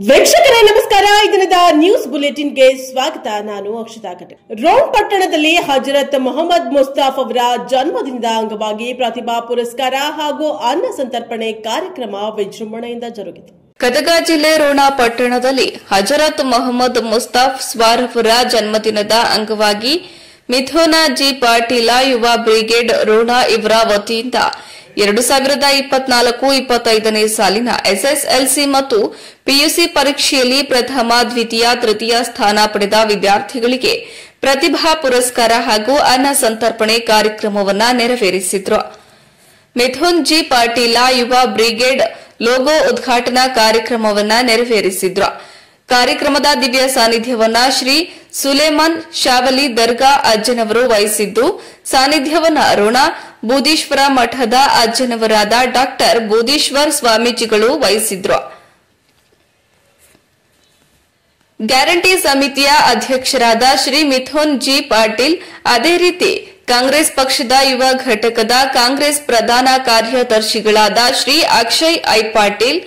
ವೀಕ್ಷಕರೇ ನಮಸ್ಕಾರ. ಇದನ್ನದ ನ್ಯೂಸ್ ಬುಲೆಟಿನ್ಗೆ ಸ್ವಾಗತ. ನಾನು ಅಕ್ಷತಾ ಕಟೆ. ರೋಮ್ ಪಟ್ಟಣದಲ್ಲಿ ಹಜರತ್ ಮೊಹಮ್ಮದ್ ಮುಸ್ತಾಫ್ ಅವರ ಜನ್ಮದಿನದ ಅಂಗವಾಗಿ ಪ್ರತಿಭಾ ಪುರಸ್ಕಾರ ಹಾಗೂ ಅನ್ನ ಸಂತರ್ಪಣೆ ಕಾರ್ಯಕ್ರಮ ವಿಜೃಂಭಣೆಯಿಂದ ಜರುಗಿತು. ಗದಗ ಜಿಲ್ಲೆ ರೋಣ ಪಟ್ಟಣದಲ್ಲಿ ಹಜರತ್ ಮೊಹಮ್ಮದ್ ಮುಸ್ತಾಫ್ ಸ್ವಾರ್ ಅವರ ಜನ್ಮದಿನದ ಅಂಗವಾಗಿ ಮಿಥುನ ಜಿ ಪಾಟೀಲ ಯುವ ಬ್ರಿಗೇಡ್ ರೋಣ ಇವರ ವತಿಯಿಂದ 2024-25ನೇ ಸಾಲಿನ ಎಸ್ಎಸ್ಎಲ್ಸಿ ಮತ್ತು ಪಿಯುಸಿ ಪರೀಕ್ಷೆಯಲ್ಲಿ ಪ್ರಥಮ, ದ್ವಿತೀಯ, ತೃತೀಯ ಸ್ಥಾನ ಪಡೆದ ವಿದ್ಯಾರ್ಥಿಗಳಿಗೆ ಪ್ರತಿಭಾ ಪುರಸ್ಕಾರ ಹಾಗೂ ಅನ್ನ ಸಂತರ್ಪಣೆ ಕಾರ್ಯಕ್ರಮವನ್ನು ನೆರವೇರಿಸಿದರು. ಮಿಥುನ್ ಜಿ ಪಾಟೀಲ ಯುವ ಬ್ರಿಗೇಡ್ ಲೋಗೋ ಉದ್ಘಾಟನಾ ಕಾರ್ಯಕ್ರಮವನ್ನು ನೆರವೇರಿಸಿದ್ರು. ಕಾರ್ಯಕ್ರಮದ ದಿವ್ಯ ಸಾನ್ನಿಧ್ಯವನ್ನ ಶ್ರೀ ಸುಲೇಮಾನ್ ಶಾವಲಿ ದರ್ಗಾ ಅಜ್ಜನವರು ವಹಿಸಿದ್ದು, ಸಾನ್ನಿಧ್ಯವನ್ನ ರೋಣ ಬೂದೀಶ್ವರ ಮಠದ ಅಜ್ಜನವರಾದ ಡಾಕ್ಟರ್ ಬೂದೀಶ್ವರ್ ಸ್ವಾಮೀಜಿಗಳು ವಹಿಸಿದ್ರು. ಗ್ಯಾರಂಟಿ ಸಮಿತಿಯ ಅಧ್ಯಕ್ಷರಾದ ಶ್ರೀ ಮಿಥುನ್ ಜಿ ಪಾಟೀಲ್, ಅದೇ ರೀತಿ ಕಾಂಗ್ರೆಸ್ ಪಕ್ಷದ ಯುವ ಘಟಕದ ಕಾಂಗ್ರೆಸ್ ಪ್ರಧಾನ ಕಾರ್ಯದರ್ಶಿಗಳಾದ ಶ್ರೀ ಅಕ್ಷಯ್ ಐ ಪಾಟೀಲ್,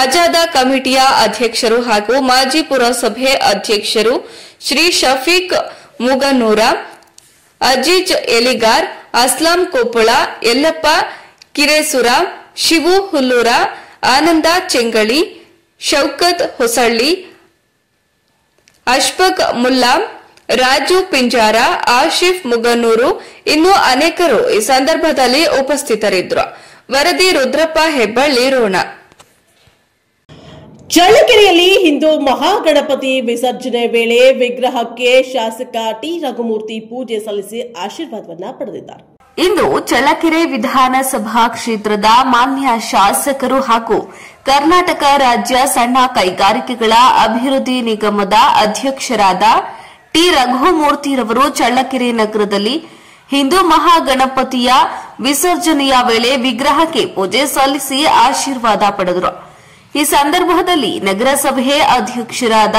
ಆಜಾದ ಕಮಿಟಿಯ ಅಧ್ಯಕ್ಷರು ಹಾಗೂ ಮಾಜಿ ಪುರಸಭೆ ಅಧ್ಯಕ್ಷರು ಶ್ರೀ ಶಫೀಕ್ ಮುಗನೂರ, ಅಜೀಜ್ ಎಲಿಗಾರ್, ಅಸ್ಲಾಂ ಕೊಪ್ಪಳ, ಯಲ್ಲಪ್ಪ ಕಿರೇಸುರ, ಶಿವು ಹುಲ್ಲೂರ, ಆನಂದ ಚೆಂಗಳಿ, ಶೌಕತ್ ಹೊಸಳ್ಳಿ, ಅಶ್ಫಕ್ ಮುಲ್ಲಾ, ರಾಜು ಪಿಂಜಾರ, ಆಶಿಫ್ ಮುಗನೂರು ಇನ್ನೂ ಅನೇಕರು ಈ ಸಂದರ್ಭದಲ್ಲಿ ಉಪಸ್ಥಿತರಿದ್ದರು. ವರದಿ ರುದ್ರಪ್ಪ ಹೆಬ್ಬಳ್ಳಿ, ರೋಣ. ಚಳ್ಳಕೆರೆಯಲ್ಲಿ ಹಿಂದೂ ಮಹಾಗಣಪತಿ ವಿಸರ್ಜನೆ ವೇಳೆ ವಿಗ್ರಹಕ್ಕೆ ಶಾಸಕ ಟಿ ರಘುಮೂರ್ತಿ ಪೂಜೆ ಸಲ್ಲಿಸಿ ಆಶೀರ್ವಾದವನ್ನ ಪಡೆದಿದ್ದಾರೆ. ಇಂದು ಚಳ್ಳಕೆರೆ ವಿಧಾನಸಭಾ ಕ್ಷೇತ್ರದ ಮಾನ್ಯ ಶಾಸಕರು ಹಾಗೂ ಕರ್ನಾಟಕ ರಾಜ್ಯ ಸಣ್ಣ ಕೈಗಾರಿಕೆಗಳ ಅಭಿವೃದ್ಧಿ ನಿಗಮದ ಅಧ್ಯಕ್ಷರಾದ ಟಿ ರಘುಮೂರ್ತಿರವರು ಚಳ್ಳಕೆರೆ ನಗರದಲ್ಲಿ ಹಿಂದೂ ಮಹಾಗಣಪತಿಯ ವಿಸರ್ಜನೆಯ ವೇಳೆ ವಿಗ್ರಹಕ್ಕೆ ಪೂಜೆ ಸಲ್ಲಿಸಿ ಆಶೀರ್ವಾದ ಪಡೆದರು. ಈ ಸಂದರ್ಭದಲ್ಲಿ ನಗರಸಭೆ ಅಧ್ಯಕ್ಷರಾದ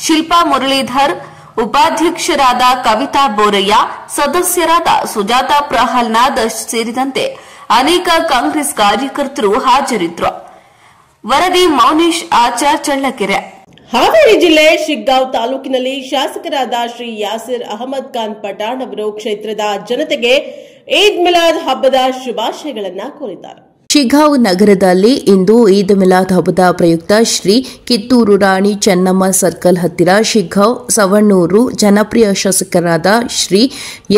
ಶಿಲ್ಪಾ ಮುರಳೀಧರ್, ಉಪಾಧ್ಯಕ್ಷರಾದ ಕವಿತಾ ಬೋರಯ್ಯ, ಸದಸ್ಯರಾದ ಸುಜಾತಾ ಪ್ರಹಲ್ನಾಥ್ ಸೇರಿದಂತೆ ಅನೇಕ ಕಾಂಗ್ರೆಸ್ ಕಾರ್ಯಕರ್ತರು ಹಾಜರಿದ್ದರು. ವರದಿ ಮೌನೇಶ್ ಆಚಾರ್, ಚಳ್ಳಕೆರೆ. ಹಾವೇರಿ ಜಿಲ್ಲೆ ಶಿಗ್ಗಾಂವ್ ತಾಲೂಕಿನಲ್ಲಿ ಶಾಸಕರಾದ ಶ್ರೀ ಯಾಸಿರ್ ಅಹಮದ್ ಖಾನ್ ಪಠಾಣ್ ಅವರು ಕ್ಷೇತ್ರದ ಜನತೆಗೆ ಈದ್ ಮಿಲಾದ್ ಹಬ್ಬದ ಶುಭಾಶಯಗಳನ್ನು ಕೋರಿದ್ದಾರೆ. ಶಿಗ್ಗಾಂವ್ ನಗರದಲ್ಲಿ ಇಂದು ಈದ್ ಮಿಲಾದ್ ಹಬ್ಬದ ಪ್ರಯುಕ್ತ ಶ್ರೀ ಕಿತ್ತೂರು ರಾಣಿ ಚೆನ್ನಮ್ಮ ಸರ್ಕಲ್ ಹತ್ತಿರ ಶಿಗ್ಗಾಂವ್ ಸವಣೂರು ಜನಪ್ರಿಯ ಶಾಸಕರಾದ ಶ್ರೀ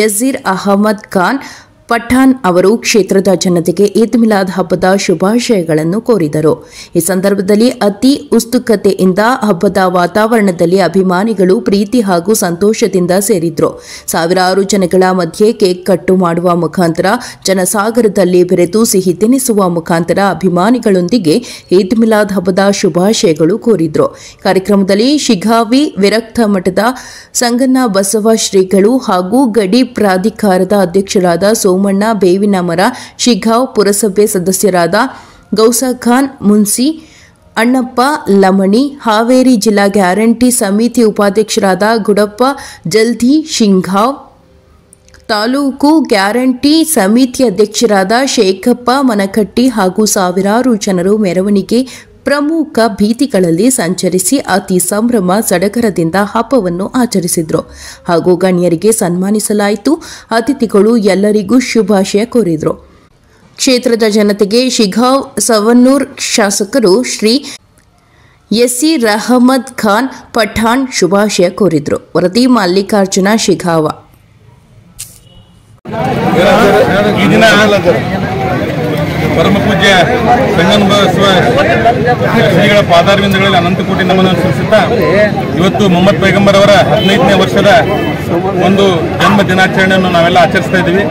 ಯಸೀರ್ ಅಹಮದ್ ಖಾನ್ ಪಠಾಣ್ ಅವರು ಕ್ಷೇತ್ರದ ಜನತೆಗೆ ಈದ್ ಮಿಲಾದ್ ಹಬ್ಬದ ಶುಭಾಶಯಗಳನ್ನು ಕೋರಿದರು. ಈ ಸಂದರ್ಭದಲ್ಲಿ ಅತಿ ಉತ್ಸುಕತೆಯಿಂದ ಹಬ್ಬದ ವಾತಾವರಣದಲ್ಲಿ ಅಭಿಮಾನಿಗಳು ಪ್ರೀತಿ ಹಾಗೂ ಸಂತೋಷದಿಂದ ಸೇರಿದ್ರು. ಸಾವಿರಾರು ಜನಗಳ ಮಧ್ಯೆ ಕೇಕ್ ಕಟ್ಟು ಮಾಡುವ ಮುಖಾಂತರ ಜನಸಾಗರದಲ್ಲಿ ಬೆರೆತು ಸಿಹಿ ತಿನ್ನಿಸುವ ಮುಖಾಂತರ ಅಭಿಮಾನಿಗಳೊಂದಿಗೆ ಈದ್ ಮಿಲಾದ್ ಹಬ್ಬದ ಶುಭಾಶಯಗಳು ಕೋರಿದ್ರು. ಕಾರ್ಯಕ್ರಮದಲ್ಲಿ ಶಿಗ್ಗಾವಿ ವಿರಕ್ತ ಮಠದ ಸಂಗಣ್ಣ ಬಸವ ಶ್ರೀಗಳು ಹಾಗೂ ಗಡಿ ಪ್ರಾಧಿಕಾರದ ಅಧ್ಯಕ್ಷರಾದ ಸೋಮಣ್ಣ ಬೇವಿನಮರ, ಶಿಗ್ಗಾಂವ್ ಪುರಸಭೆ ಸದಸ್ಯರಾದ ಗೌಸಖಾನ್ ಮುನ್ಸಿ, ಅಣ್ಣಪ್ಪ ಲಮಣಿ, ಹಾವೇರಿ ಜಿಲ್ಲಾ ಗ್ಯಾರಂಟಿ ಸಮಿತಿ ಉಪಾಧ್ಯಕ್ಷರಾದ ಗುಡಪ್ಪ ಜಲ್ದಿ, ಶಿಗ್ಗಾಂವ್ ತಾಲೂಕು ಗ್ಯಾರಂಟಿ ಸಮಿತಿ ಅಧ್ಯಕ್ಷರಾದ ಶೇಖಪ್ಪ ಮನಕಟ್ಟಿ ಹಾಗೂ ಸಾವಿರಾರು ಜನರು ಮೆರವಣಿಗೆ ಪ್ರಮುಖ ಬೀದಿಗಳಲ್ಲಿ ಸಂಚರಿಸಿ ಅತಿ ಸಂಭ್ರಮ ಸಡಗರದಿಂದ ಹಬ್ಬವನ್ನು ಆಚರಿಸಿದರು ಹಾಗೂ ಗಣ್ಯರಿಗೆ ಸನ್ಮಾನಿಸಲಾಯಿತು. ಅತಿಥಿಗಳು ಎಲ್ಲರಿಗೂ ಶುಭಾಶಯ ಕೋರಿದರು. ಕ್ಷೇತ್ರದ ಜನತೆಗೆ ಶಿಗ್ಗಾಂವ್ ಸವಣೂರ್ ಶಾಸಕರು ಶ್ರೀ ಯಸೀರ್ ಅಹಮದ್ ಖಾನ್ ಪಠಾಣ್ ಶುಭಾಶಯ ಕೋರಿದರು. ವರದಿ ಮಲ್ಲಿಕಾರ್ಜುನ, ಶಿಗ್ಗಾಂವ. ಪರಮ ಪೂಜ್ಯ ಸಂಗಣ್ಣ ಬಸವ ಶ್ರೀಗಳ ಪಾದಾರವಿಂದಗಳಲ್ಲಿ ಅನಂತ ಕೋಟಿ ನಮನವನ್ನು ಸಲ್ಲಿಸುತ್ತಾ ಇವತ್ತು ಮೊಹಮ್ಮದ್ ಪೈಗಂಬರ್ ಅವರ 15ನೇ ವರ್ಷದ ಒಂದು ಜನ್ಮ ದಿನಾಚರಣೆಯನ್ನು ನಾವೆಲ್ಲ ಆಚರಿಸ್ತಾ ಇದ್ದೀವಿ.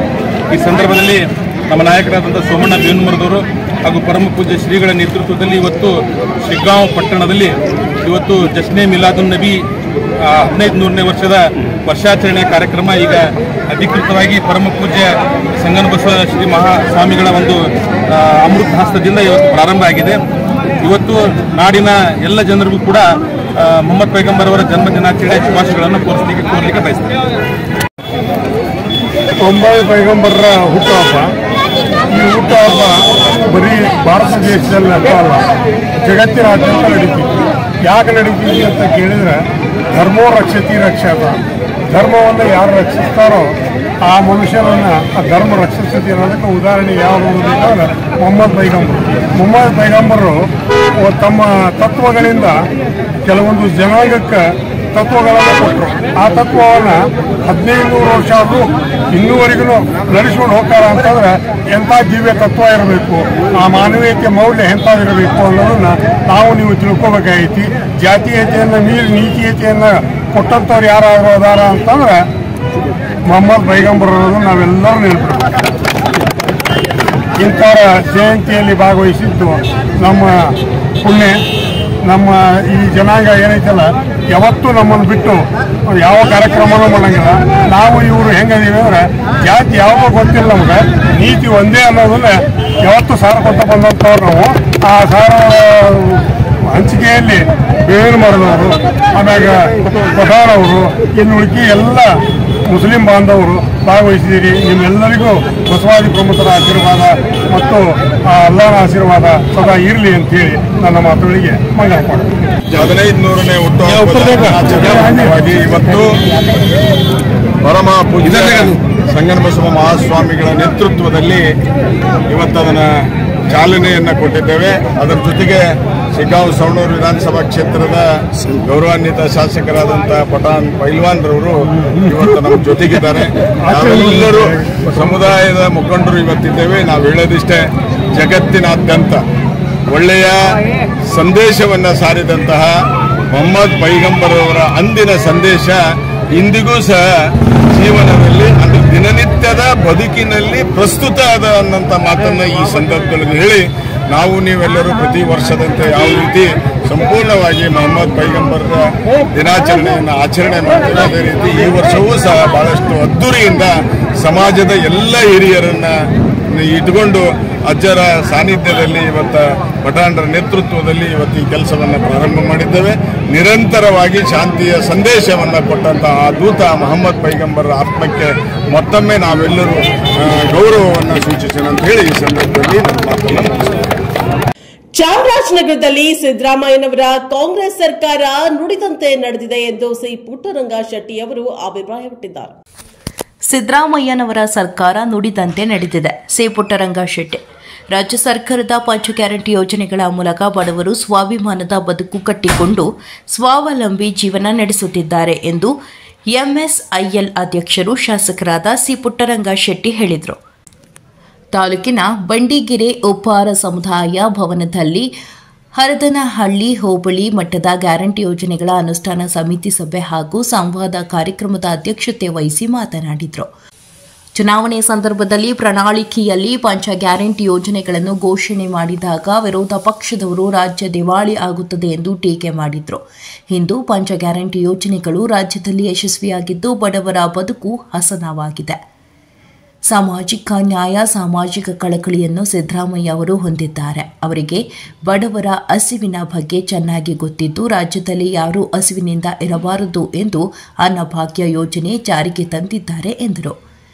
ಈ ಸಂದರ್ಭದಲ್ಲಿ ನಮ್ಮ ನಾಯಕರಾದಂಥ ಸೋಮಣ್ಣ ಬೇವಿನಮರದವರು ಹಾಗೂ ಪರಮ ಪೂಜ್ಯ ಶ್ರೀಗಳ ನೇತೃತ್ವದಲ್ಲಿ ಇವತ್ತು ಶಿಗ್ಗಾಂವ್ ಪಟ್ಟಣದಲ್ಲಿ ಇವತ್ತು ಜಶ್ನೆ ಮಿಲಾದುನ್ ನಬಿ 1500ನೇ ವರ್ಷದ ವರ್ಷಾಚರಣೆ ಕಾರ್ಯಕ್ರಮ ಈಗ ಅಧಿಕೃತವಾಗಿ ಪರಮ ಪೂಜ್ಯ ಸಂಗಣ್ಣ ಬಸವ ಶ್ರೀ ಮಹಾಸ್ವಾಮಿಗಳ ಒಂದು ಅಮೃತ ಹಸ್ತದಿಂದ ಇವತ್ತು ಪ್ರಾರಂಭ ಆಗಿದೆ. ಇವತ್ತು ನಾಡಿನ ಎಲ್ಲ ಜನರಿಗೂ ಕೂಡ ಮೊಹಮ್ಮದ್ ಪೈಗಂಬರ್ ಅವರ ಜನ್ಮ ದಿನಾಚರಣೆ ಶುಭಾಶಯಗಳನ್ನು ಕೋರಲಿಕ್ಕೆ ಬಯಸ್ತಾರೆ. ಮೊಹಮ್ಮದ್ ಪೈಗಂಬರ್ರ ಹುಟ್ಟುಹಬ್ಬ ಈ ಹುಟ್ಟುಹಬ್ಬ ಬರೀ ಭಾರತ ದೇಶದಲ್ಲಿ ಅಲ್ಲ, ಜಗತ್ತಿನಾದ್ಯಂತ ನಡೀತಿತ್ತು. ಯಾಕೆ ನಡೀತೀವಿ ಅಂತ ಕೇಳಿದರೆ ಧರ್ಮೋ ರಕ್ಷತಿ ರಕ್ಷತ, ಧರ್ಮವನ್ನು ಯಾರು ರಕ್ಷಿಸ್ತಾರೋ ಆ ಮನುಷ್ಯನನ್ನು ಆ ಧರ್ಮ ರಕ್ಷಿಸ್ತೈತಿ ಅನ್ನೋದಕ್ಕೆ ಉದಾಹರಣೆ ಯಾವುದು ಬೇಕಾದ್ರೆ ಮೊಹಮ್ಮದ್ ಪೈಗಂಬರರು ತಮ್ಮ ತತ್ವಗಳಿಂದ ಕೆಲವೊಂದು ಜನಾಂಗಕ್ಕೆ ತತ್ವಗಳನ್ನು ಕೊಟ್ಟರು. ಆ ತತ್ವವನ್ನು 1500 ವರ್ಷ ಆದರೂ ಇನ್ನೂವರೆಗೂ ನಡೆಸ್ಕೊಂಡು ಹೋಗ್ತಾರ ಅಂತಂದ್ರೆ ಎಂಥ ದಿವ್ಯ ತತ್ವ ಇರಬೇಕು, ಆ ಮಾನವೀಯತೆ ಮೌಲ್ಯ ಎಂಥದಿರಬೇಕು ಅನ್ನೋದನ್ನು ನೀವು ತಿಳ್ಕೊಬೇಕಾಗೈತಿ. ಜಾತೀಯತೆಯನ್ನು ಮೀರಿ ನೀತಿಯತೆಯನ್ನು ಕೊಟ್ಟಂಥವ್ರು ಯಾರಾದರೂ ಅದಾರ ಅಂತಂದ್ರೆ ಮೊಹಮ್ಮದ್ ಪೈಗಂಬರ್ ಅನ್ನೋದು ನಾವೆಲ್ಲರೂ ನೆನಪಿಡ್ಬೇಕು. ಇಂಥವರ ಜಯಂತಿಯಲ್ಲಿ ಭಾಗವಹಿಸಿದ್ದು ನಮ್ಮ ಪುಣ್ಯ. ನಮ್ಮ ಈ ಜನಾಂಗ ಏನೈತಲ್ಲ ಯಾವತ್ತೂ ನಮ್ಮನ್ನು ಬಿಟ್ಟು ಯಾವ ಕಾರ್ಯಕ್ರಮನೂ ಮಾಡಂಗಿಲ್ಲ. ನಾವು ಇವರು ಹೆಂಗದೀವಿ ಅಂದ್ರೆ ಜಾತಿ ಯಾವುದೋ ಗೊತ್ತಿಲ್ಲ ನಮ್ಗೆ, ನೀತಿ ಒಂದೇ ಅನ್ನೋದನ್ನ ಯಾವತ್ತೂ ಸಾರಕೊತ ಬಂದಂಥವ್ರು ನಾವು. ಆ ಸಾರ ಹಂಚಿಕೆಯಲ್ಲಿ ಬೇರು ಮಾಡಿದವರು, ಆಮ್ಯಾಗ ಪಠಾಣವರು, ಇನ್ನು ಉಳ್ಕಿ ಎಲ್ಲ ಮುಸ್ಲಿಂ ಬಾಂಧವರು ಭಾಗವಹಿಸಿದ್ದೀರಿ. ನಿಮ್ಮೆಲ್ಲರಿಗೂ ಬಸವಾದಿ ಪ್ರಮುಖರ ಆಶೀರ್ವಾದ ಮತ್ತು ಆ ಅಲ್ಲಾಹನ ಆಶೀರ್ವಾದ ಸದಾ ಇರಲಿ ಅಂತೇಳಿ ನನ್ನ ಮಾತುಗಳಿಗೆ ಮಂಗಲ ಮಾಡ್ತೀನಿ. 1500ನೇ ಹುಟ್ಟುಹಬ್ಬವಾಗಿ ಇವತ್ತು ಪರಮ ಪೂಜ್ಯ ಸಂಗನಬಸವ ಮಹಾಸ್ವಾಮಿಗಳ ನೇತೃತ್ವದಲ್ಲಿ ಇವತ್ತು ಅದನ್ನು ಚಾಲನೆಯನ್ನು ಕೊಟ್ಟಿದ್ದೇವೆ. ಅದರ ಜೊತೆಗೆ ಶಿಗ್ಗಾಂವ್ ಸವಣೂರು ವಿಧಾನಸಭಾ ಕ್ಷೇತ್ರದ ಗೌರವಾನ್ವಿತ ಶಾಸಕರಾದಂಥ ಪಠಾಣ್ ಪೈಲ್ವಾನ್ರವರು ಇವತ್ತು ನಮ್ಮ ಜೊತೆಗಿದ್ದಾರೆ. ನಾವೆಲ್ಲರೂ ಸಮುದಾಯದ ಮುಖಂಡರು ಇವತ್ತಿದ್ದೇವೆ. ನಾವು ಹೇಳೋದಿಷ್ಟೇ, ಜಗತ್ತಿನಾದ್ಯಂತ ಒಳ್ಳೆಯ ಸಂದೇಶವನ್ನು ಸಾರಿದಂತಹ ಮೊಹಮ್ಮದ್ ಪೈಗಂಬರ್ ಅವರ ಅಂದಿನ ಸಂದೇಶ ಇಂದಿಗೂ ಸಹ ಜೀವನದಲ್ಲಿ ಅಂದರೆ ದಿನನಿತ್ಯದ ಬದುಕಿನಲ್ಲಿ ಪ್ರಸ್ತುತ ಅದ ಅನ್ನೋಂಥ ಮಾತನ್ನು ಈ ಸಂದರ್ಭದಲ್ಲಿ ಹೇಳಿ, ನಾವು ನೀವೆಲ್ಲರೂ ಪ್ರತಿ ವರ್ಷದಂತೆ ಯಾವ ರೀತಿ ಸಂಪೂರ್ಣವಾಗಿ ಮೊಹಮ್ಮದ್ ಪೈಗಂಬರ್ ದಿನಾಚರಣೆಯನ್ನು ಆಚರಣೆ ಮಾಡ್ತೀವಿ, ಅದೇ ರೀತಿ ಈ ವರ್ಷವೂ ಸಹ ಬಹಳಷ್ಟು ಅದ್ದೂರಿಯಿಂದ ಸಮಾಜದ ಎಲ್ಲ ಹಿರಿಯರನ್ನು ಇಟ್ಕೊಂಡು ಅಜ್ಜರ ಸಾನ್ನಿಧ್ಯದಲ್ಲಿ ಇವತ್ತು ಪಠಾಣರ ನೇತೃತ್ವದಲ್ಲಿ ಇವತ್ತು ಈ ಕೆಲಸವನ್ನು ಪ್ರಾರಂಭ ಮಾಡಿದ್ದೇವೆ. ನಿರಂತರವಾಗಿ ಶಾಂತಿಯ ಸಂದೇಶವನ್ನು ಕೊಟ್ಟಂತಹ ಆ ದೂತ ಮೊಹಮ್ಮದ್ ಪೈಗಂಬರ್ ಆತ್ಮಕ್ಕೆ ಮತ್ತೊಮ್ಮೆ ನಾವೆಲ್ಲರೂ ಗೌರವವನ್ನು ಸೂಚಿಸೋಣ ಅಂತ ಹೇಳಿ ಈ ಸಂದರ್ಭದಲ್ಲಿ ನನ್ನ ಮಾತನ್ನು ಮುಗಿಸ್ತೇವೆ. ಚಾಮರಾಜನಗರದಲ್ಲಿ ಸಿದ್ದರಾಮಯ್ಯನವರ ಕಾಂಗ್ರೆಸ್ ಸರ್ಕಾರ ನುಡಿದಂತೆ ನಡೆದಿದೆ ಎಂದು ಸಿ ಪುಟ್ಟರಂಗ ಶೆಟ್ಟಿ ಅವರು ಅಭಿಪ್ರಾಯಪಟ್ಟಿದ್ದಾರೆ. ಸಿದ್ದರಾಮಯ್ಯನವರ ಸರ್ಕಾರ ನುಡಿದಂತೆ ನಡೆದಿದೆ. ಸಿ ಪುಟ್ಟರಂಗ ಶೆಟ್ಟಿ. ರಾಜ್ಯ ಸರ್ಕಾರದ ಪಂಚ ಗ್ಯಾರಂಟಿ ಯೋಜನೆಗಳ ಮೂಲಕ ಬಡವರು ಸ್ವಾಭಿಮಾನದ ಬದುಕು ಕಟ್ಟಿಕೊಂಡು ಸ್ವಾವಲಂಬಿ ಜೀವನ ನಡೆಸುತ್ತಿದ್ದಾರೆ ಎಂದು ಎಂಎಸ್ಐಎಲ್ ಅಧ್ಯಕ್ಷರು ಶಾಸಕರಾದ ಸಿ ಪುಟ್ಟರಂಗ ಶೆಟ್ಟಿ ಹೇಳಿದರು. ತಾಲೂಕಿನ ಬಂಡಿಗೆರೆ ಉಪ್ಪಾರ ಸಮುದಾಯ ಭವನದಲ್ಲಿ ಹರದನಹಳ್ಳಿ ಹೋಬಳಿ ಮಟ್ಟದ ಗ್ಯಾರಂಟಿ ಯೋಜನೆಗಳ ಅನುಷ್ಠಾನ ಸಮಿತಿ ಸಭೆ ಹಾಗೂ ಸಂವಾದ ಕಾರ್ಯಕ್ರಮದ ಅಧ್ಯಕ್ಷತೆ ವಹಿಸಿ ಮಾತನಾಡಿದರು. ಚುನಾವಣೆ ಸಂದರ್ಭದಲ್ಲಿ ಪ್ರಣಾಳಿಕೆಯಲ್ಲಿ ಪಂಚ ಗ್ಯಾರಂಟಿ ಯೋಜನೆಗಳನ್ನು ಘೋಷಣೆ ಮಾಡಿದಾಗ ವಿರೋಧ ಪಕ್ಷದವರು ರಾಜ್ಯ ದಿವಾಳಿ ಆಗುತ್ತದೆ ಎಂದು ಟೀಕೆ ಮಾಡಿದರು. ಇಂದು ಪಂಚ ಗ್ಯಾರಂಟಿ ಯೋಜನೆಗಳು ರಾಜ್ಯದಲ್ಲಿ ಯಶಸ್ವಿಯಾಗಿದ್ದು ಬಡವರ ಬದುಕು ಹಸನವಾಗಿದೆ. ಸಾಮಾಜಿಕ ನ್ಯಾಯ, ಸಾಮಾಜಿಕ ಕಳಕಳಿಯನ್ನು ಸಿದ್ದರಾಮಯ್ಯ ಅವರು ಹೊಂದಿದ್ದಾರೆ. ಅವರಿಗೆ ಬಡವರ ಹಸಿವಿನ ಬಗ್ಗೆ ಚೆನ್ನಾಗಿ ಗೊತ್ತಿದ್ದು ರಾಜ್ಯದಲ್ಲಿ ಯಾರೂ ಹಸಿವಿನಿಂದ ಇರಬಾರದು ಎಂದು ಅನ್ನಭಾಗ್ಯ ಯೋಜನೆ ಜಾರಿಗೆ ತಂದಿದ್ದಾರೆ ಎಂದರು.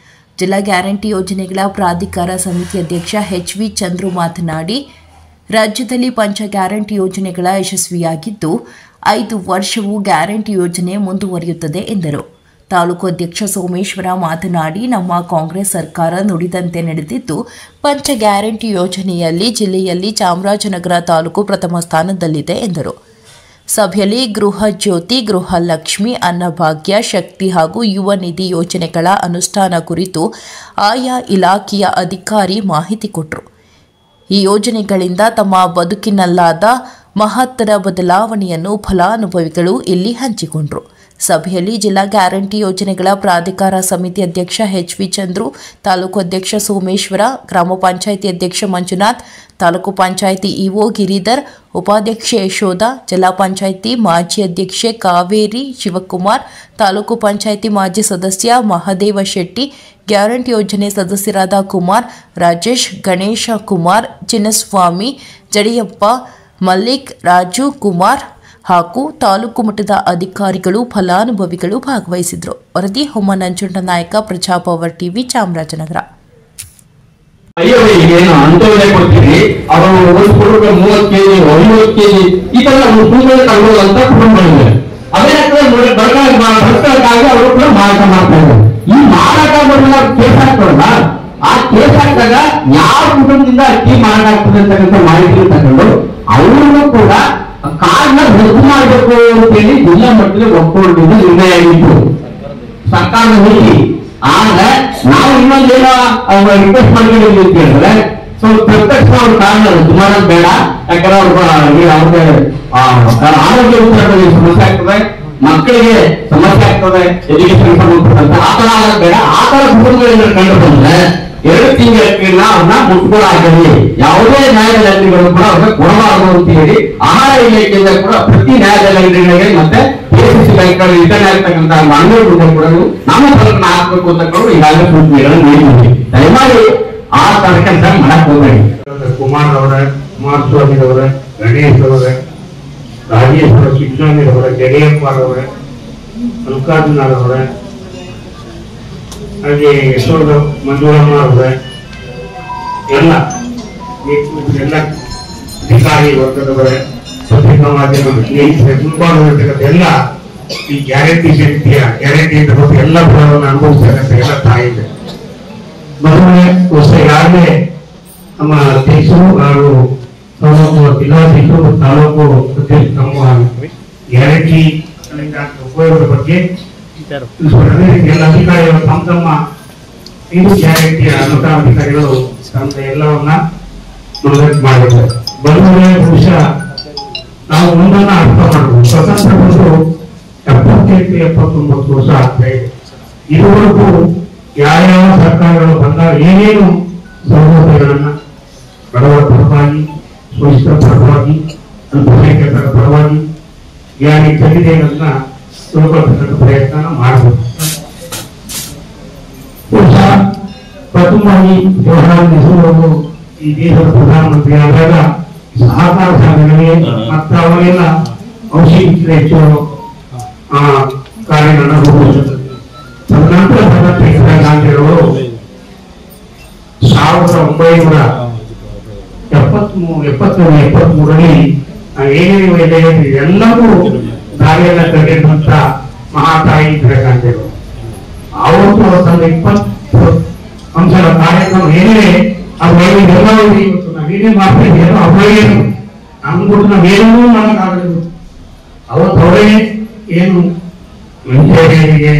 ಜಿಲ್ಲಾ ಗ್ಯಾರಂಟಿ ಯೋಜನೆಗಳ ಪ್ರಾಧಿಕಾರ ಸಮಿತಿ ಅಧ್ಯಕ್ಷ ಎಚ್.ವಿ. ಚಂದ್ರು ಮಾತನಾಡಿ, ರಾಜ್ಯದಲ್ಲಿ ಪಂಚ ಗ್ಯಾರಂಟಿ ಯೋಜನೆಗಳ ಯಶಸ್ವಿಯಾಗಿದ್ದು 5 ವರ್ಷವೂ ಗ್ಯಾರಂಟಿ ಯೋಜನೆ ಮುಂದುವರಿಯುತ್ತದೆ ಎಂದರು. ತಾಲೂಕು ಅಧ್ಯಕ್ಷ ಸೋಮೇಶ್ವರ ಮಾತನಾಡಿ, ನಮ್ಮ ಕಾಂಗ್ರೆಸ್ ಸರ್ಕಾರ ನುಡಿದಂತೆ ನಡೆದಿದ್ದು ಪಂಚ ಗ್ಯಾರಂಟಿ ಯೋಜನೆಯಲ್ಲಿ ಜಿಲ್ಲೆಯಲ್ಲಿ ಚಾಮರಾಜನಗರ ತಾಲೂಕು ಪ್ರಥಮ ಸ್ಥಾನದಲ್ಲಿದೆ ಎಂದರು. ಸಭೆಯಲ್ಲಿ ಗೃಹ ಜ್ಯೋತಿ, ಗೃಹಲಕ್ಷ್ಮಿ, ಅನ್ನಭಾಗ್ಯ, ಶಕ್ತಿ ಹಾಗೂ ಯುವ ನಿಧಿ ಯೋಜನೆಗಳ ಅನುಷ್ಠಾನ ಕುರಿತು ಆಯಾ ಇಲಾಖೆಯ ಅಧಿಕಾರಿ ಮಾಹಿತಿ ಕೊಟ್ಟರು. ಈ ಯೋಜನೆಗಳಿಂದ ತಮ್ಮ ಬದುಕಿನಲ್ಲಾದ ಮಹತ್ತರ ಬದಲಾವಣೆಯನ್ನು ಫಲಾನುಭವಿಗಳು ಇಲ್ಲಿ ಹಂಚಿಕೊಂಡರು. ಸಭೆಯಲ್ಲಿ ಜಿಲ್ಲಾ ಗ್ಯಾರಂಟಿ ಯೋಜನೆಗಳ ಪ್ರಾಧಿಕಾರ ಸಮಿತಿ ಅಧ್ಯಕ್ಷ ಎಚ್.ವಿ. ಚಂದ್ರು, ತಾಲೂಕು ಅಧ್ಯಕ್ಷ ಸೋಮೇಶ್ವರ, ಗ್ರಾಮ ಪಂಚಾಯಿತಿ ಅಧ್ಯಕ್ಷ ಮಂಜುನಾಥ್, ತಾಲೂಕು ಪಂಚಾಯಿತಿ ಇಒ ಗಿರಿಧರ್, ಉಪಾಧ್ಯಕ್ಷೆ ಯಶೋಧ, ಜಿಲ್ಲಾ ಪಂಚಾಯಿತಿ ಮಾಜಿ ಅಧ್ಯಕ್ಷೆ ಕಾವೇರಿ ಶಿವಕುಮಾರ್, ತಾಲೂಕು ಪಂಚಾಯಿತಿ ಮಾಜಿ ಸದಸ್ಯ ಮಹದೇವ ಶೆಟ್ಟಿ, ಗ್ಯಾರಂಟಿ ಯೋಜನೆ ಸದಸ್ಯರಾದ ಕುಮಾರ್, ರಾಜೇಶ್, ಗಣೇಶ ಕುಮಾರ್, ಚಿನ್ನಸ್ವಾಮಿ, ಜಡಿಯಪ್ಪ, ಮಲ್ಲಿಕ್, ರಾಜು ಕುಮಾರ್ ಹಾಗೂ ತಾಲೂಕು ಮಟ್ಟದ ಅಧಿಕಾರಿಗಳು, ಫಲಾನುಭವಿಗಳು ಭಾಗವಹಿಸಿದರು. ವರದಿ ಹೊಮ್ಮ ನಂಜುಂಡ ನಾಯಕ, ಪ್ರಜಾಪವರ್ ಟಿವಿ, ಚಾಮರಾಜನಗರ. ಏನು ಅಂತ್ಯೋದಯ ಕೊಡ್ತೀವಿ, ಅವರು ಒಂದು ಕುಟುಂಬಕ್ಕೆ 30 ಕೆಜಿ 50 ಕೆಜಿ ಈ ತರ ಒಂದು ಕುಟುಂಬದಲ್ಲಿ ತಗೊಳ್ಳುವಂತ ಕುಟುಂಬಗಳಿವೆ. ಅದೇನಾಗ್ತದೆ ಭ್ರಷ್ಟಕ್ಕಾಗಿ ಅವರು ಕೂಡ ಮಾರಾಟ ಮಾಡ್ತಾ ಇದ್ದಾರೆ. ಈ ಮಾರಾಟ ಮಾಡಿದಾಗ ಕೇಸ್ ಹಾಕ್ತಾರಲ್ಲ, ಆ ಕೇಸ್ ಹಾಕಿದಾಗ ಯಾವ ಕುಟುಂಬದಿಂದ ಅಕ್ಕಿ ಮಾರಾಟ ಆಗ್ತದೆ ಅಂತಕ್ಕಂಥ ಮಾಹಿತಿ ತಗೊಂಡು ಅವ್ರನ್ನು ಕೂಡ ಕಾರ್ಡ್ನ ರದ್ದು ಮಾಡಬೇಕು ಅಂತೇಳಿ ಜಿಲ್ಲಾ ಮಟ್ಟದಲ್ಲಿ ಒಕ್ಕೂಟದಿಂದ ನಿರ್ಣಯ ಆಗಿತ್ತು ಸರ್ಕಾರದ ನೀತಿ. ಆಗ ನಾವು ಇನ್ನೊಂದೇನೋ ರಿಕ್ವೆಸ್ಟ್ ಮಾಡ್ಕೊಂಡಿದ್ವಿ ಅಂತ ಹೇಳಿದ್ರೆ, ಸೊ ಪ್ರತ್ಯಕ್ಷ ಅವ್ರ ಕಾರಣ ರದ್ದು ಮಾಡೋದು ಬೇಡ, ಯಾಕಂದ್ರೆ ಅವ್ರಿಗೆ ಆರೋಗ್ಯ ವಿಚಾರದಲ್ಲಿ ಸಮಸ್ಯೆ ಆಗ್ತದೆ, ಮಕ್ಕಳಿಗೆ ಸಮಸ್ಯೆ ಆಗ್ತದೆ, ಎಜುಕೇಶನ್ ಸಂಬಂಧಪಟ್ಟಂತ ಆ ತರ ಆಗೋದು ಬೇಡ. ಆ ತರ ಕುಟುಂಬಗಳಿಂದ ಕಂಡು ಬಂದ್ರೆ 2 ತಿಂಗಳ ಅವ್ರನ್ನ ಮುಟ್ಕೊಳಾಗಲಿ, ಯಾವುದೇ ನ್ಯಾಯಾಲಯಗಳು ಕೂಡ ಅವ್ರಿಗೆ ಕೊಡಬಾರದು ಅಂತ ಹೇಳಿ ಆಹಾರ ಇಲಾಖೆಯಿಂದ ಕೂಡ ಪ್ರತಿ ನ್ಯಾಯಾಲಯಗಳಿಗೆ ಮತ್ತೆ KCC ಬ್ಯಾಂಕ್ಗಳು ರಿಟರ್ನ್ ಆಗ್ತಕ್ಕಂಥ ಅಂಗಡಿಗಳು ಕೂಡ ನಾಮಫಲಕನ ಹಾಕಬೇಕು ಅಂತ ಈಗಾಗಲೇ ಸೂಚನೆಗಳನ್ನು ನೀಡಿದ್ದೀವಿ. ದಯಮಾಡಿ ಆ ತರ ಕೆಲಸ ಮಾಡಕ್ ಹೋಗಬೇಡಿ. ಕುಮಾರ್ ಅವರ, ಕುಮಾರಸ್ವಾಮಿ ಅವರ, ಗಣೇಶ್ ಅವರ, ರಾಜೇಶ್ ಅವರ, ಶಿಕ್ಷಣಿ ಅವರ, ಜಡಿಯಪ್ಪ ಅವರ, ಮಲ್ಲಿಕಾರ್ಜುನ ಅವರ, ಹಾಗೆ ಯಶೋಧ ಮಂಜುಳಮ್ಮ ಅವರ, ಎಲ್ಲ ಅಧಿಕಾರಿ ವರ್ಗದವರ, ಪತ್ರಿಕಾ ಮಾಧ್ಯಮ ಮುಂಭಾಗದಲ್ಲಿರ್ತಕ್ಕಂಥ ಎಲ್ಲ ಈ ಗ್ಯಾರಂಟಿ ಶಕ್ತಿಯ ಗ್ಯಾರಂಟಿಯಿಂದ ಹೊತ್ತು ಎಲ್ಲ ಫಲವನ್ನು ಅನುಭವಿಸ್ತಕ್ಕಂಥ ಎಲ್ಲ ತಾಯಿದೆ. ಮೊದಲನೇ ವರ್ಷ ಈಗಾಗಲೇ ನಮ್ಮ ಅಧ್ಯಕ್ಷರು ಹಾಗೂ ತಾಲೂಕು ಜಿಲ್ಲಾಧ್ಯಕ್ಷರು ತಾಲೂಕು ಅಧ್ಯಕ್ಷರು ತಮ್ಮ ಗ್ಯಾರಂಟಿ ಉಪಯೋಗದ ಬಗ್ಗೆ ಎಲ್ಲ ಅಧಿಕಾರಿಗಳು ತಮ್ಮ ತಮ್ಮ 5 ಗ್ಯಾರಂಟಿಯ ಅನುದಾನಾಧಿಕಾರಿಗಳು ತಮ್ಮ ಎಲ್ಲವನ್ನ ನೋಂದಣಿ ಮಾಡಿದ್ದಾರೆ. ಬಂಧುಗಳೇ, ಬಹುಶಃ ನಾವು ಒಂದನ್ನ ಅರ್ಥ ಮಾಡಬಹುದು. ಸ್ವತಂತ್ರ ಬಂದು 78-79 ವರ್ಷ ಆಗ್ತಾ ಇದೆ. ಇದುವರೆಗೂ ಯಾವ ಸರ್ಕಾರಗಳು ಬಂದಾಗ ಏನೇನು ಸೌಲಭ್ಯಗಳನ್ನ ಬಡವರ ಪರವಾಗಿ, ಶೋಷಿತರ ಪರವಾಗಿ, ಅಲ್ಪಸಂಖ್ಯಾತರ ಪರವಾಗಿ ಯಾರಿಗೆ ತಂದಿದೆ ಅನ್ನೋದನ್ನ ತಿಳ್ಕೊಳ್ತಕ್ಕಂಥ ಪ್ರಯತ್ನ ಮಾಡಬಹುದು. ಬಹುಶಃ ಪ್ರಥಮವಾಗಿ ಜವಾಹರಲಾಲ್ ನೆಹರು ಅವರು ಈ ದೇಶದ ಪ್ರಧಾನಮಂತ್ರಿ ಆದಾಗ ಸಹಕಾರ ಸಂಘಗಳಿಗೆ ಮತ್ತು ಅವರೆಲ್ಲ ಔಷಧಿ ಹೆಚ್ಚು ಕಾರ್ಯಗಳನ್ನ ರೂಪಿಸುತ್ತದೆ. ತದನಂತರ ಪ್ರಧಾನಿ ಇಂದಿರಾ ಗಾಂಧಿ ಅವರು 1973ರಲ್ಲಿ ಏನೇನು ಎಲ್ಲವೂ ದಾರಿಯನ್ನ ತೆಗೆದಂತ ಮಹಾತಾಯಿ ಇಂದಿರಾ ಗಾಂಧಿ ಅವರು ಆವತ್ತು ತನ್ನ 20 ಅಂಶದ ಕಾರ್ಯಕ್ರಮ ಏನೇ ಅದು ಎಲ್ಲವೂ ಇವತ್ತು ನಾವೇನೇ ಮಾಡ್ತಾ ಇದೆಯೋ ಅವರೇನು ನಮ್ಗೊಟ್ಟು ನಾವೇನೂ ಮಾಡೋಕ್ಕಾಗಲಿಲ್ಲ. ಅವತ್ತು ಅವರೇ ಏನು ಮಹಿಳೆಯರಿಗೆ,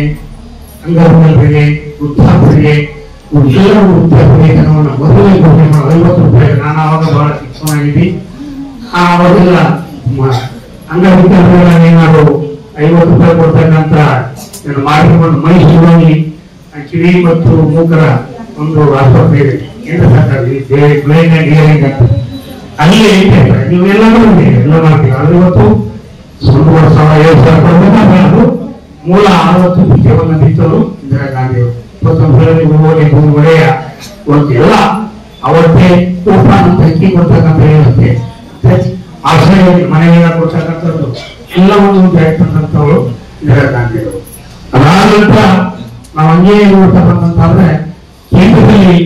ಅಂಗವಿಕಲರಿಗೆ, ವೃದ್ಧಾಪರಿಗೆ ಎಲ್ಲರೂ ವೃದ್ಧಾಪವೇತನವನ್ನು ಮೊದಲೇ ಘೋಷಣೆ ಮಾಡಿ 50 ರೂಪಾಯಿ. ನಾನು ಆವಾಗ ಬಹಳ ಶಿಕ್ಷಣಾಗಿದ್ದಿ, ಅವಾಗೆಲ್ಲ ಅಂಗವಿಕಲರ ಏನಾದ್ರು 50 ರೂಪಾಯಿ ಕೊಡ್ತಕ್ಕಂಥ ಮಾಡಿಕೊಂಡು ಮೈಸೂರಲ್ಲಿ ಕಿವಿ ಮತ್ತು ಮೂಕರ ಒಂದು ಆಸ್ಪತ್ರೆ ಇದೆ, ಕೇಂದ್ರ ಸರ್ಕಾರ ಬ್ಲೈಂಡ್ ಅಂಡ್ ಹಿಯರಿಂಗ್ ಅಂತ, ಅಲ್ಲಿ ನೀವೆಲ್ಲರೂ ಎಲ್ಲ ಮಾಡ್ತೀವಿ. ಅದು ಇವತ್ತು 1 ವರ್ಷ 7 ಸಾವಿರ ಕೊಡಬೇಕಾದ್ರೆ ಮೂಲ 60 ವಿಷಯವನ್ನು ಬಿತ್ತರು ಇಂದಿರಾ ಗಾಂಧಿ ಅವರು. ಒಳ್ಳೆಯ ಒಂದು ಎಲ್ಲ ಅವತ್ತೇ ಕೂಪನ್ ಅಂತ ಅಕ್ಕಿ ಕೊಡ್ತಕ್ಕಂಥ ವ್ಯವಸ್ಥೆ, ಆಶ್ರಯ ಮನೆಗಳ ಕೊಡ್ತಕ್ಕಂಥದ್ದು ಎಲ್ಲವನ್ನು ಜಾರಿತಂತವರು ಇಂದಿರಾ ಗಾಂಧಿ ಅವರು. ಅದಾದ ನಂತರ ನಾವು ಹಂಗೆ ನೋಡ್ತಕ್ಕಂತಂದ್ರೆ ಕೇಂದ್ರದಲ್ಲಿ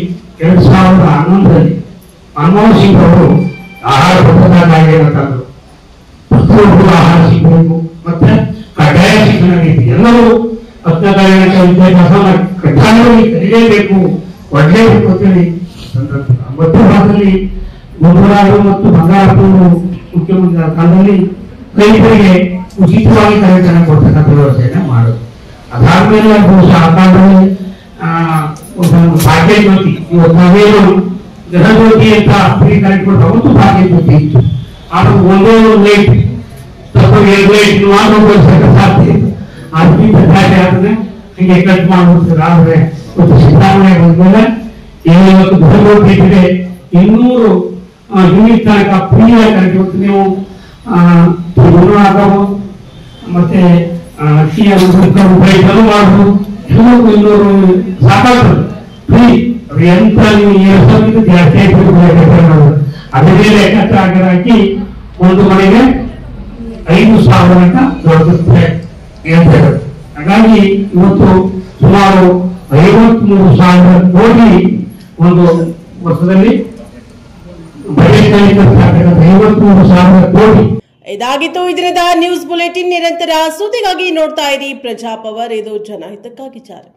2011ರಲ್ಲಿ ಮನಮೋಹನ್ ಸಿಂಗ್ ಅವರು ಆಹಾರ ಭದ್ರತಾ ಕಾಯ್ದೆಯನ್ನು ತಂದರು. ಪ್ರತಿಯೊಬ್ಬರು ಆಹಾರ ಸಿಗಬೇಕು ಮತ್ತೆ ಕಡ್ಡಾಯ ಶಿಕ್ಷಣ ನೀತಿ, ಎಲ್ಲರೂ 10ನೇ ತರಗತಿ ವಿದ್ಯಾಭ್ಯಾಸ ಕಡ್ಡಾಯವಾಗಿ ಕಲಿಯಲೇಬೇಕು, ಒಳ್ಳೆಯಬೇಕು ಅಂತೇಳಿ ತಂದಂತ. ಮತ್ತು ಭಾಗದಲ್ಲಿ ಗುರುರಾಜು ಮತ್ತು ಬಂಗಾರಪ್ಪನವರು ಮುಖ್ಯಮಂತ್ರಿ ಕಾಲದಲ್ಲಿ ರೈತರಿಗೆ ಉಚಿತವಾಗಿ ಕಾರ್ಯಕ್ರಮ ಕೊಡ್ತಕ್ಕಂಥ ವ್ಯವಸ್ಥೆಯನ್ನ ಮಾಡೋದು. ಅದಾದ್ಮೇಲೆ ಬಹುಶಃ ಆ ಕಾಲದಲ್ಲಿ ಭಾಗ್ಯ ಜ್ಯೋತಿ, ಇವತ್ತು ನಾವೇನು ಗೃಹಜ್ಯೋತಿ ಅಂತ ಫ್ರೀ ಕರೆಂಟ್ ಕೊಟ್ಟು ಅವತ್ತು ಭಾಗ್ಯ ಜ್ಯೋತಿ ಇತ್ತು. ಆದ್ರೆ ಒಂದೇ ಒಂದು ಲೈಟ್ ಸ್ವಲ್ಪ 2 ಲೈಟ್ ಸಾಧ್ಯ ಅದಕ್ಕಿಂತ ಜಾಸ್ತಿ ಆದ್ರೆ ಹಿಂಗೆ ಕಟ್ ಮಾಡ್ಬಿಡ್ತಾರೆ. ಆದ್ರೆ ಇವತ್ತು ಸಿದ್ದರಾಮಯ್ಯ ಬಂದ್ಮೇಲೆ ಇವತ್ತು ಗೃಹಜ್ಯೋತಿ ಇದೆ 200 ಯೂನಿಟ್ ತನಕ ಫ್ರೀ ಆಗಿ ಇವತ್ತು ನೀವು ಮತ್ತೆ ರೂಪಾಯಿ ಚಾಲು ಮಾಡುದು ಎಲ್ಲರಿಗೂ 200 ಸಾಕಾಗ್ತದೆ ಫ್ರೀ. ಅದು ಎಂತ ನೀವು ಜಾಸ್ತಿ ಅದಕ್ಕೆ ಲೆಕ್ಕಾಚಾರ ಹಾಕಿ ಒಂದು ಮನೆಗೆ 5,000 ಅಂತ ದೊರಕುತ್ತೆ ಹೇಳ್ತಾರೆ. ಹಾಗಾಗಿ ಇವತ್ತು ಸುಮಾರು 53,000 ಕೋಟಿ ಒಂದು ವರ್ಷದಲ್ಲಿ ಬಜೆಟ್ನಲ್ಲಿ ಖರ್ಚಾಗತಕ್ಕಂಥ 53,000 ಕೋಟಿ. ಇದಾಗಿತ್ತು ಈ ದಿನದ ನ್ಯೂಸ್ ಬುಲೆಟಿನ್. ನಿರಂತರ ಸುದ್ದಿಗಾಗಿ ನೋಡ್ತಾ ಇರಿ ಪ್ರಜಾಪವರ್. ಇದು ಜನಹಿತಕ್ಕಾಗಿ ಜಾರಿ.